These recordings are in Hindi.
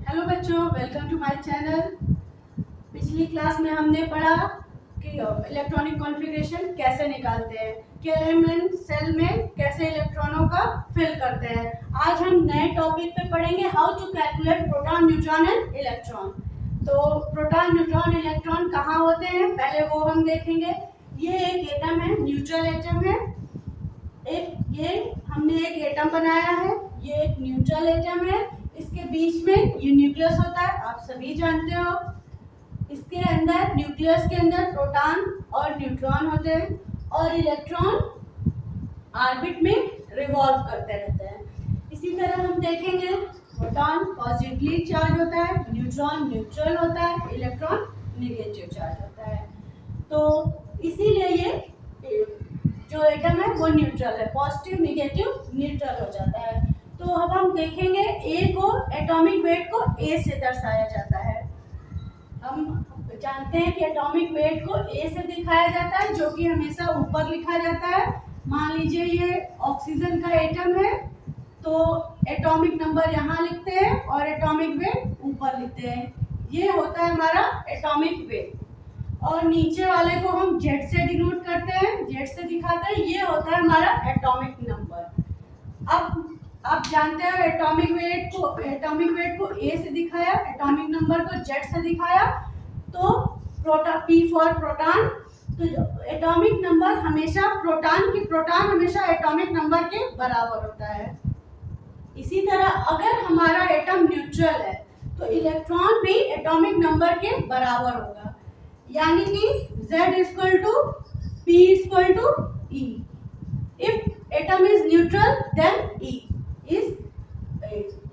हेलो बच्चों, वेलकम टू माय चैनल। पिछली क्लास में हमने पढ़ा कि इलेक्ट्रॉनिक कॉन्फ़िगरेशन कैसे निकालते हैं, कि एलिमेंट सेल में कैसे इलेक्ट्रॉनों का फिल करते हैं। आज हम नए टॉपिक पे पढ़ेंगे how to calculate proton, neutron and electron. तो प्रोटॉन, न्यूट्रॉन, इलेक्ट्रॉन कहाँ होते हैं पहले वो हम देखेंगे। ये एक एटम है, न्यूट्रल एटम है। ये हमने एक एटम बनाया है, ये एक न्यूट्रल एटम है। इसके बीच में ये न्यूक्लियस होता है, आप सभी जानते हो। इसके अंदर, न्यूक्लियस के अंदर प्रोटॉन और न्यूट्रॉन होते हैं और इलेक्ट्रॉन ऑर्बिट में रिवॉल्व करते रहते हैं। इसी तरह हम देखेंगे प्रोटॉन पॉजिटिवली चार्ज होता है, न्यूट्रॉन न्यूट्रल होता है, इलेक्ट्रॉन नेगेटिव चार्ज होता है। तो इसीलिए ये जो एटम है वो न्यूट्रल है, पॉजिटिव नेगेटिव न्यूट्रल हो जाता है। तो अब हम देखेंगे ए को, एटॉमिक वेट को ए से दर्शाया जाता है। हम जानते हैं कि एटॉमिक वेट को ए से दिखाया जाता है, जो कि हमेशा ऊपर लिखा जाता है। मान लीजिए ये ऑक्सीजन का एटम है, तो एटॉमिक नंबर यहाँ लिखते हैं और एटॉमिक वेट ऊपर लिखते हैं। ये होता है हमारा एटॉमिक वेट। और नीचे वाले को हम जेड से डिनोट करते हैं, जेड से दिखाते हैं। ये होता है हमारा एटॉमिक नंबर। अब आप जानते हो एटॉमिक वेट को ए से दिखाया, एटॉमिक नंबर को जेड से दिखाया। तो पी फॉर प्रोटॉन, तो एटॉमिक नंबर हमेशा प्रोटॉन हमेशा एटॉमिक नंबर के बराबर होता है। इसी तरह अगर हमारा एटम न्यूट्रल है तो इलेक्ट्रॉन भी एटॉमिक नंबर के बराबर होगा, यानी कि Z = P = E। If atom is neutral, then E is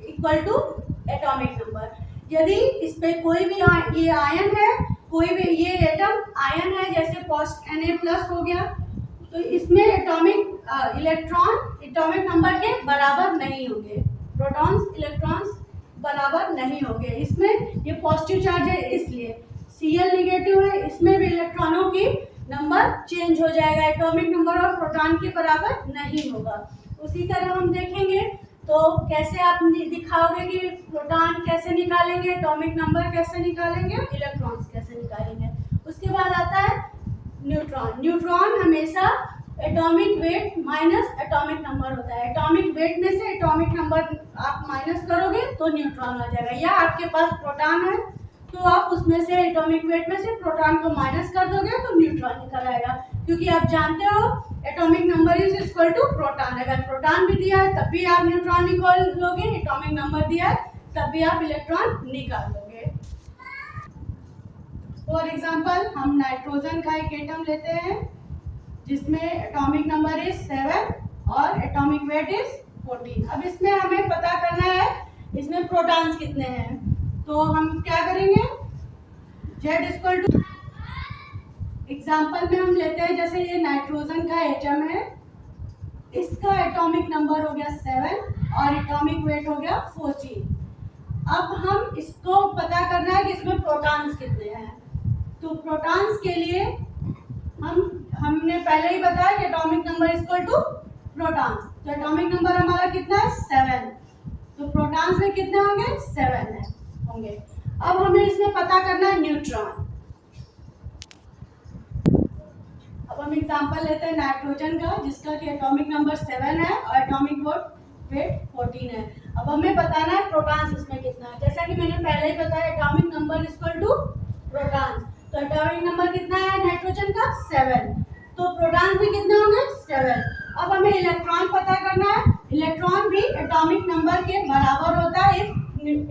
equal to atomic number। यदि इस पे कोई भी ये आयन है, कोई भी ये एटम आयन है, जैसे Na+ हो गया, तो इसमें इलेक्ट्रॉन एटॉमिक नंबर के बराबर नहीं होंगे। प्रोटॉन्स इलेक्ट्रॉन्स बराबर नहीं होंगे। इसमें ये पॉजिटिव चार्ज है, इसलिए Cl नेगेटिव है, इसमें भी इलेक्ट्रॉनों की नंबर चेंज हो जाएगा, एटॉमिक नंबर और प्रोटॉन के बराबर नहीं होगा। उसी तरह हम देखेंगे तो कैसे आप दिखाओगे कि प्रोटॉन कैसे निकालेंगे, एटॉमिक नंबर कैसे निकालेंगे, इलेक्ट्रॉन्स कैसे निकालेंगे। उसके बाद आता है न्यूट्रॉन। न्यूट्रॉन हमेशा atomic weight minus atomic number होता है। एटॉमिक वेट में से एटॉमिक नंबर आप माइनस करोगे तो न्यूट्रॉन आ जाएगा। या आपके पास प्रोटॉन है तो आप उसमें से एटॉमिक वेट में से प्रोटॉन को माइनस कर दोगे तो न्यूट्रॉन निकल आएगा। क्योंकि आप जानते हो atomic number is equal to proton. अगर प्रोटॉन भी दिया है तब भी आप न्यूट्रॉन निकाल लोगे, एटॉमिक नंबर दिया है तब भी आप इलेक्ट्रॉन निकाल लोगे। फॉर एग्जांपल हम नाइट्रोजन का एक एटम लेते हैं जिसमें एटॉमिक नंबर इज 7 और एटॉमिक वेट इज 14। अब इसमें हमें पता करना है इसमें प्रोटॉन्स कितने हैं। तो हम क्या करेंगे, Z = एग्जाम्पल में हम लेते हैं, जैसे ये नाइट्रोजन का एटम है, इसका एटॉमिक नंबर हो गया 7 और एटॉमिक वेट हो गया 14। अब हम इसको पता करना है कि इसमें प्रोटॉन्स कितने हैं। तो प्रोटॉन्स के लिए हमने पहले ही बताया कि atomic number equal to protons. तो एटॉमिक नंबर हमारा कितना है 7, तो प्रोटॉन्स में कितने होंगे 7 होंगे। अब हमें इसमें पता करना है न्यूट्रॉन। अब हम एग्जांपल लेते हैं नाइट्रोजन का, जिसका कि एटॉमिक नंबर 7 है और एटॉमिक वेट 14 है। अब हमें बताना है प्रोटॉन्स इसमें कितना है। जैसा कि मैंने पहले ही बताया atomic number equal to protons. तो एटॉमिक नंबर कितना है नाइट्रोजन का 7, तो प्रोटॉन्स भी कितने होंगे 7। अब हमें इलेक्ट्रॉन पता करना है। इलेक्ट्रॉन भी एटॉमिक नंबर के बराबर होता है इफ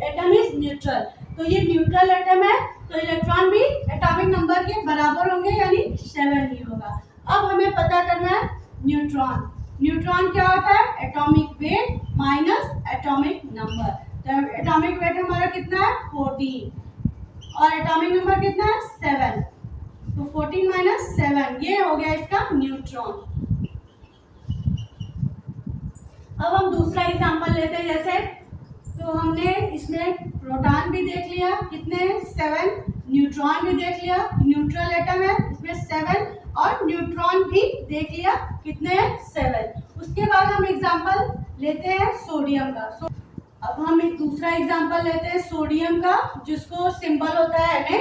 एटम इज न्यूट्रल। तो ये न्यूट्रल एटम है तो इलेक्ट्रॉन भी एटॉमिक नंबर के बराबर होंगे, यानी 7 ही होगा। अब हमें पता करना है न्यूट्रॉन। न्यूट्रॉन क्या होता है, atomic weight minus atomic number. तो एटॉमिक वेट हमारा कितना है 14 और एटॉमिक नंबर कितना है 7, तो 14 - 7 ये हो गया इसका न्यूट्रॉन। अब हम दूसरा एग्जांपल लेते हैं। जैसे तो हमने इसमें प्रोटॉन भी देख लिया कितने हैं 7, न्यूट्रॉन भी देख लिया, न्यूट्रल एटम है इसमें 7 और न्यूट्रॉन भी देख लिया कितने हैं 7। उसके बाद हम एग्जांपल लेते हैं सोडियम का। अब हम एक दूसरा एग्जांपल लेते हैं सोडियम का, जिसको सिंबल होता है Na।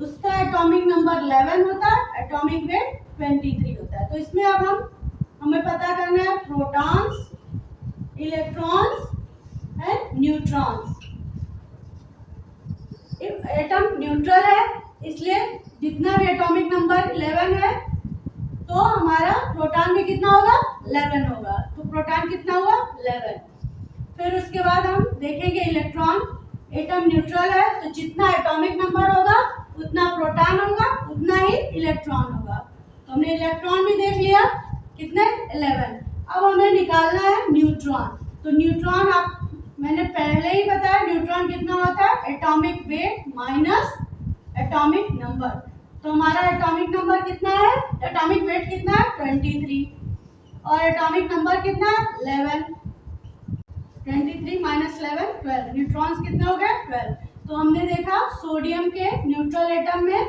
उसका एटॉमिक नंबर 11 होता है, एटॉमिक वेट 23 होता है। तो इसमें अब हमें पता करना है protons, electrons and neutrons. Atom neutral है, इसलिए जितना भी एटॉमिक नंबर 11 है तो हमारा प्रोटॉन भी कितना होगा 11 होगा। तो प्रोटॉन कितना हुआ 11। फिर उसके बाद हम देखेंगे इलेक्ट्रॉन। एटम न्यूट्रल है तो जितना एटॉमिक नंबर होगा उतना प्रोटॉन होगा, उतना ही इलेक्ट्रॉन होगा। तो हमने इलेक्ट्रॉन भी देख लिया, कितने 11। अब हमें निकालना है न्यूट्रॉन। तो न्यूट्रॉन मैंने पहले ही बताया न्यूट्रॉन कितना होता है atomic weight minus atomic number. तो हमारा एटॉमिक नंबर कितना है, एटॉमिक वेट कितना है 23 और एटॉमिक नंबर कितना है 11। 23 माइनस 11 12। न्यूट्रॉन्स कितने हो गए 12। तो हमने देखा सोडियम के न्यूट्रल एटम में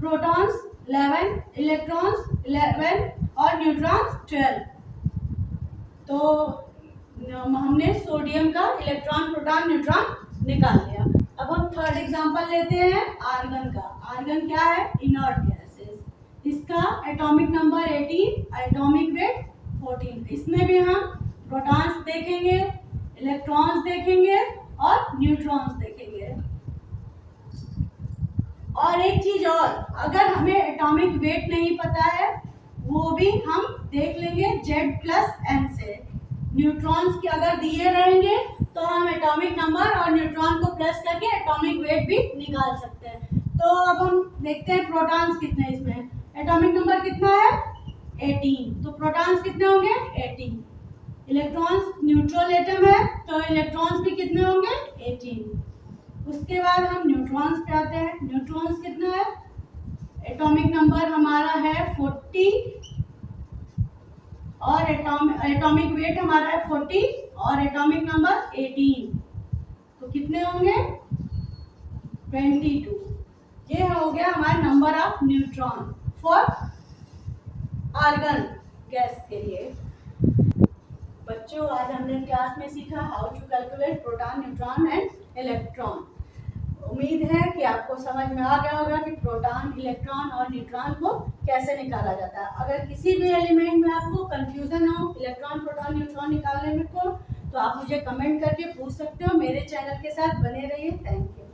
प्रोटॉन्स 11, इलेक्ट्रॉन्स 11 और न्यूट्रॉन्स 12। तो हमने सोडियम का इलेक्ट्रॉन, प्रोटॉन, न्यूट्रॉन निकाल लिया। अब हम थर्ड एग्जांपल लेते हैं आर्गन का। आर्गन क्या है, इनर्ट गैसेस। इसका एटॉमिक नंबर 18, एटॉमिक वेट 14। इसमें भी हम प्रोटॉन्स देखेंगे, इलेक्ट्रॉन्स देखेंगे और न्यूट्रॉन्स देखेंगे। और एक चीज और, अगर हमें एटॉमिक वेट नहीं पता है वो भी हम देख लेंगे Z+N से। न्यूट्रॉन्स के अगर दिए रहेंगे तो हम एटॉमिक नंबर और न्यूट्रॉन को प्लस करके एटॉमिक वेट भी निकाल सकते हैं। तो अब हम देखते हैं प्रोटॉन्स कितने, इसमें एटॉमिक नंबर कितना है 18। तो प्रोटॉन्स कितने होंगे 18। इलेक्ट्रॉन्स, न्यूट्रल एटम है तो इलेक्ट्रॉन्स भी कितने होंगे 18। उसके बाद हम न्यूट्रॉन्स पे आते हैं। न्यूट्रॉन्स कितना है, एटॉमिक नंबर हमारा है 40 और एटॉमिक वेट हमारा है 40 और एटॉमिक नंबर 18। तो कितने होंगे 22। ये हो गया हमारा number of neutron for argon gas के लिए। बच्चों, आज हमने क्लास में सीखा how to calculate proton, neutron and electron. उम्मीद है कि आपको समझ में आ गया होगा कि प्रोटॉन, इलेक्ट्रॉन और न्यूट्रॉन को कैसे निकाला जाता है। अगर किसी भी एलिमेंट में आपको कंफ्यूजन हो इलेक्ट्रॉन, प्रोटॉन, न्यूट्रॉन निकालने में तो आप मुझे कमेंट करके पूछ सकते हो। मेरे चैनल के साथ बने रहिए। Thank you.